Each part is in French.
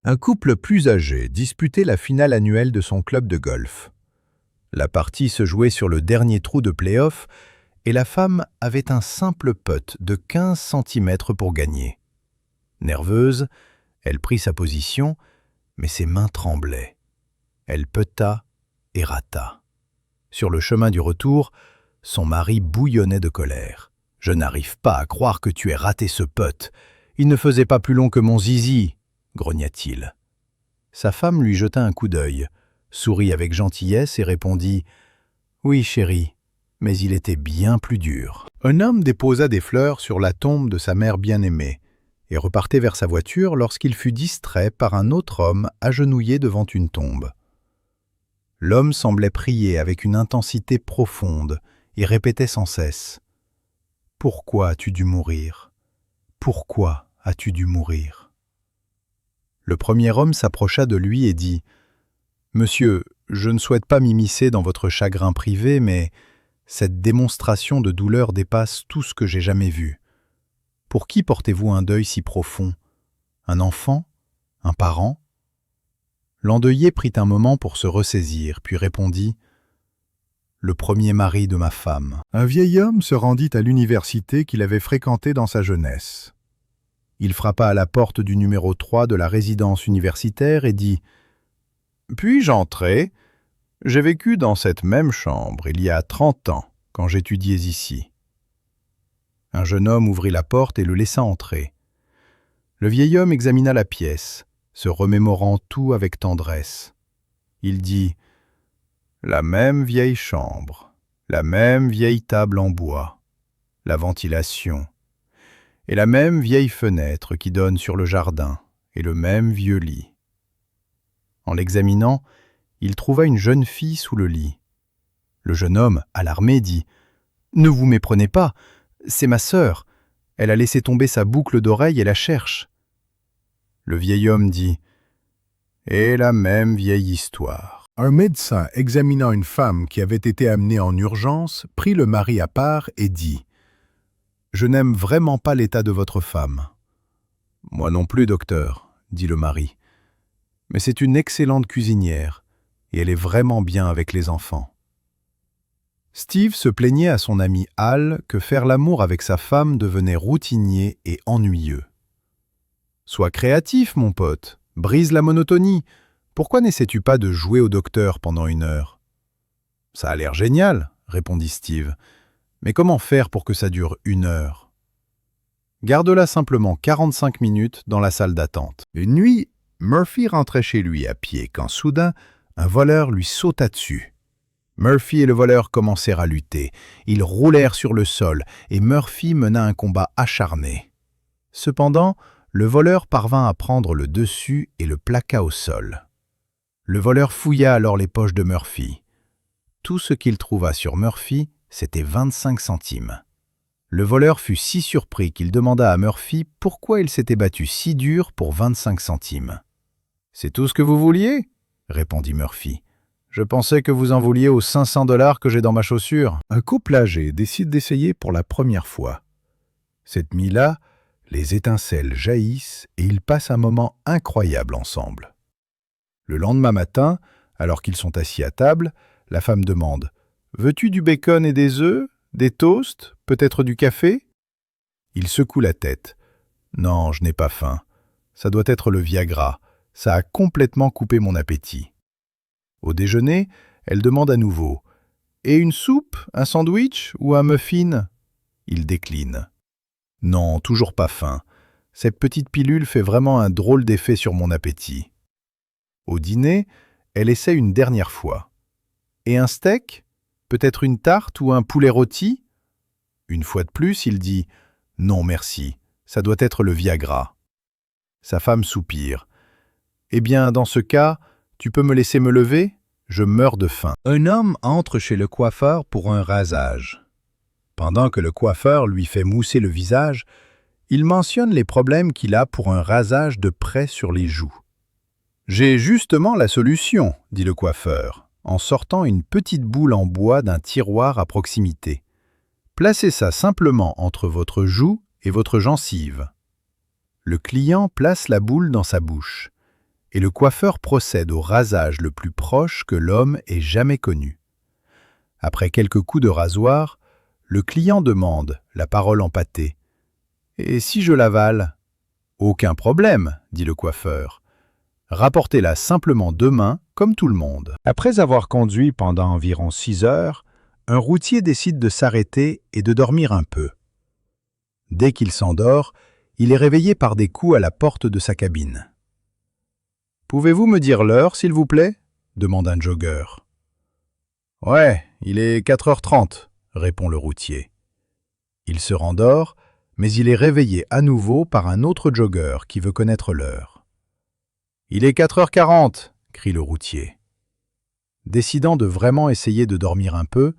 Un couple plus âgé disputait la finale annuelle de son club de golf. La partie se jouait sur le dernier trou de play-off et la femme avait un simple putt de 15 centimètres pour gagner. Nerveuse, elle prit sa position, mais ses mains tremblaient. Elle putta et rata. Sur le chemin du retour, son mari bouillonnait de colère. « Je n'arrive pas à croire que tu aies raté ce putt. Il ne faisait pas plus long que mon zizi !» grogna-t-il. Sa femme lui jeta un coup d'œil, sourit avec gentillesse et répondit « Oui, chérie, mais il était bien plus dur. » Un homme déposa des fleurs sur la tombe de sa mère bien-aimée et repartait vers sa voiture lorsqu'il fut distrait par un autre homme agenouillé devant une tombe. L'homme semblait prier avec une intensité profonde et répétait sans cesse « Pourquoi as-tu dû mourir? Pourquoi as-tu dû mourir ?» Le premier homme s'approcha de lui et dit « Monsieur, je ne souhaite pas m'immiscer dans votre chagrin privé, mais cette démonstration de douleur dépasse tout ce que j'ai jamais vu. Pour qui portez-vous un deuil si profond? Un enfant? Un parent ?» L'endeuillé prit un moment pour se ressaisir, puis répondit « Le premier mari de ma femme. » Un vieil homme se rendit à l'université qu'il avait fréquentée dans sa jeunesse. Il frappa à la porte du numéro 3 de la résidence universitaire et dit « Puis-je entrer? J'ai vécu dans cette même chambre il y a 30 ans, quand j'étudiais ici. » Un jeune homme ouvrit la porte et le laissa entrer. Le vieil homme examina la pièce, se remémorant tout avec tendresse. Il dit « La même vieille chambre, la même vieille table en bois, la ventilation, et la même vieille fenêtre qui donne sur le jardin, et le même vieux lit. » En l'examinant, il trouva une jeune fille sous le lit. Le jeune homme, alarmé, dit « Ne vous méprenez pas, c'est ma sœur. Elle a laissé tomber sa boucle d'oreille et la cherche. » Le vieil homme dit « Et la même vieille histoire. » Un médecin examinant une femme qui avait été amenée en urgence prit le mari à part et dit « Je n'aime vraiment pas l'état de votre femme. »« Moi non plus, docteur, » dit le mari. « Mais c'est une excellente cuisinière et elle est vraiment bien avec les enfants. » Steve se plaignait à son ami Al que faire l'amour avec sa femme devenait routinier et ennuyeux. « Sois créatif, mon pote, brise la monotonie. Pourquoi n'essaies-tu pas de jouer au docteur pendant 1 heure ?»« Ça a l'air génial, » répondit Steve. « Mais comment faire pour que ça dure 1 heure ?»« Garde-la simplement 45 minutes dans la salle d'attente. » Une nuit, Murphy rentrait chez lui à pied quand soudain, un voleur lui sauta dessus. Murphy et le voleur commencèrent à lutter. Ils roulèrent sur le sol et Murphy mena un combat acharné. Cependant, le voleur parvint à prendre le dessus et le plaqua au sol. Le voleur fouilla alors les poches de Murphy. Tout ce qu'il trouva sur Murphy, c'était 25 centimes. Le voleur fut si surpris qu'il demanda à Murphy pourquoi il s'était battu si dur pour 25 centimes. « C'est tout ce que vous vouliez ?» répondit Murphy. « Je pensais que vous en vouliez aux 500 $ que j'ai dans ma chaussure. » Un couple âgé décide d'essayer pour la première fois. Cette nuit-là, les étincelles jaillissent et ils passent un moment incroyable ensemble. Le lendemain matin, alors qu'ils sont assis à table, la femme demande « Veux-tu du bacon et des œufs, des toasts, peut-être du café ?» Il secoue la tête. « Non, je n'ai pas faim. Ça doit être le Viagra. Ça a complètement coupé mon appétit. » Au déjeuner, elle demande à nouveau « Et une soupe, un sandwich ou un muffin ?» Il décline. « Non, toujours pas faim. Cette petite pilule fait vraiment un drôle d'effet sur mon appétit. » Au dîner, elle essaie une dernière fois. « Et un steak? Peut-être une tarte ou un poulet rôti ?» Une fois de plus, il dit « Non, merci. Ça doit être le Viagra. » Sa femme soupire. « Eh bien, dans ce cas, tu peux me laisser me lever? Je meurs de faim. » Un homme entre chez le coiffeur pour un rasage. Pendant que le coiffeur lui fait mousser le visage, il mentionne les problèmes qu'il a pour un rasage de près sur les joues. « J'ai justement la solution, » dit le coiffeur, en sortant une petite boule en bois d'un tiroir à proximité. « Placez ça simplement entre votre joue et votre gencive. » Le client place la boule dans sa bouche. et le coiffeur procède au rasage le plus proche que l'homme ait jamais connu. Après quelques coups de rasoir, le client demande, la parole empâtée. « Et si je l'avale ?»« Aucun problème, » dit le coiffeur. « Rapportez-la simplement demain, comme tout le monde. » Après avoir conduit pendant environ 6 heures, un routier décide de s'arrêter et de dormir un peu. Dès qu'il s'endort, il est réveillé par des coups à la porte de sa cabine. « Pouvez-vous me dire l'heure, s'il vous plaît ?» demande un jogger. « Ouais, il est 4h30, » répond le routier. Il se rendort, mais il est réveillé à nouveau par un autre jogger qui veut connaître l'heure. « Il est 4h40, » crie le routier. Décidant de vraiment essayer de dormir un peu,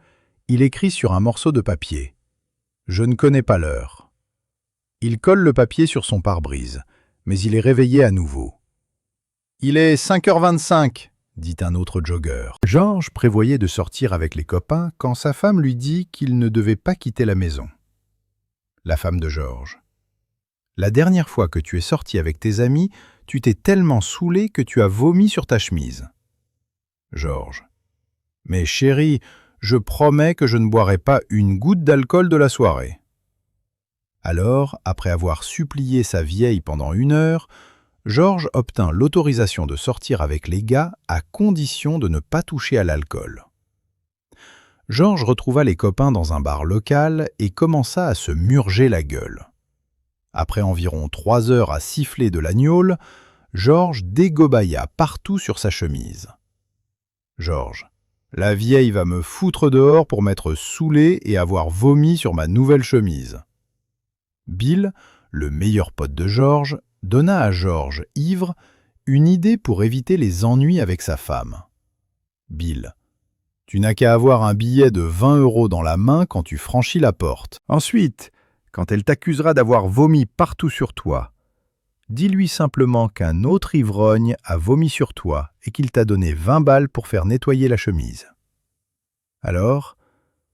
il écrit sur un morceau de papier. « Je ne connais pas l'heure. » Il colle le papier sur son pare-brise, mais il est réveillé à nouveau. « Il est 5h25, » dit un autre jogger. Georges prévoyait de sortir avec les copains quand sa femme lui dit qu'il ne devait pas quitter la maison. La femme de Georges. « La dernière fois que tu es sorti avec tes amis, tu t'es tellement saoulé que tu as vomi sur ta chemise. » Georges. « Mais chérie, je promets que je ne boirai pas une goutte d'alcool de la soirée. » Alors, après avoir supplié sa vieille pendant 1 heure, Georges obtint l'autorisation de sortir avec les gars à condition de ne pas toucher à l'alcool. Georges retrouva les copains dans un bar local et commença à se murger la gueule. Après environ 3 heures à siffler de la gnôle, Georges dégobailla partout sur sa chemise. Georges. La vieille va me foutre dehors pour m'être saoulé et avoir vomi sur ma nouvelle chemise. Bill, le meilleur pote de Georges, donna à Georges, ivre, une idée pour éviter les ennuis avec sa femme. Bill. Tu n'as qu'à avoir un billet de 20 € dans la main quand tu franchis la porte. Ensuite, quand elle t'accusera d'avoir vomi partout sur toi, dis-lui simplement qu'un autre ivrogne a vomi sur toi et qu'il t'a donné 20 balles pour faire nettoyer la chemise. Alors,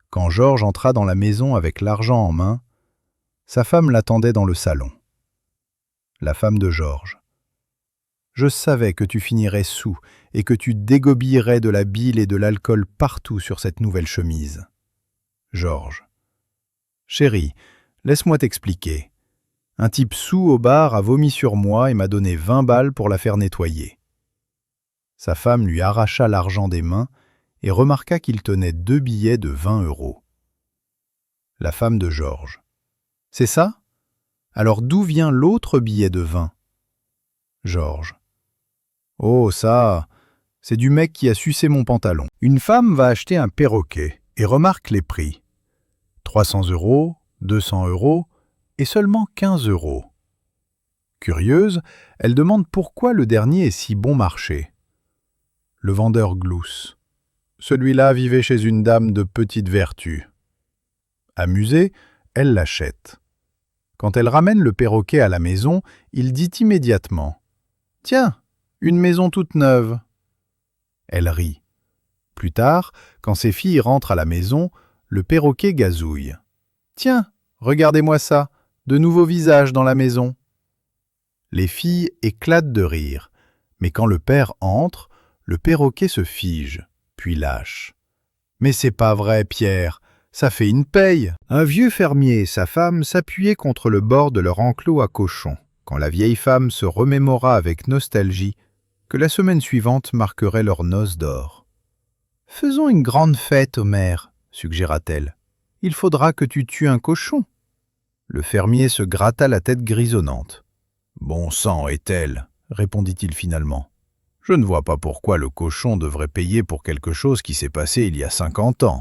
quand Georges entra dans la maison avec l'argent en main, sa femme l'attendait dans le salon. La femme de Georges. Je savais que tu finirais saoul et que tu dégobillerais de la bile et de l'alcool partout sur cette nouvelle chemise. Georges. Chérie, laisse-moi t'expliquer. Un type saoul au bar a vomi sur moi et m'a donné 20 balles pour la faire nettoyer. Sa femme lui arracha l'argent des mains et remarqua qu'il tenait 2 billets de 20 €. La femme de Georges. C'est ça ? Alors d'où vient l'autre billet de 20 ? Georges. Oh ça, c'est du mec qui a sucé mon pantalon. Une femme va acheter un perroquet et remarque les prix. 300 €, 200 € et seulement 15 €. Curieuse, elle demande pourquoi le dernier est si bon marché. Le vendeur glousse. Celui-là vivait chez une dame de petite vertu. Amusée, elle l'achète. Quand elle ramène le perroquet à la maison, il dit immédiatement « Tiens, une maison toute neuve !» Elle rit. Plus tard, quand ses filles rentrent à la maison, le perroquet gazouille. « Tiens, regardez-moi ça, de nouveaux visages dans la maison !» Les filles éclatent de rire, mais quand le père entre, le perroquet se fige, puis lâche. « Mais c'est pas vrai, Pierre, ça fait une paye !» Un vieux fermier et sa femme s'appuyaient contre le bord de leur enclos à cochons, quand la vieille femme se remémora avec nostalgie que la semaine suivante marquerait leur noces d'or. « Faisons une grande fête, Omer, » suggéra-t-elle. « Il faudra que tu tues un cochon. » Le fermier se gratta la tête grisonnante. « Bon sang, est-elle » répondit-il finalement. « Je ne vois pas pourquoi le cochon devrait payer pour quelque chose qui s'est passé il y a 50 ans. »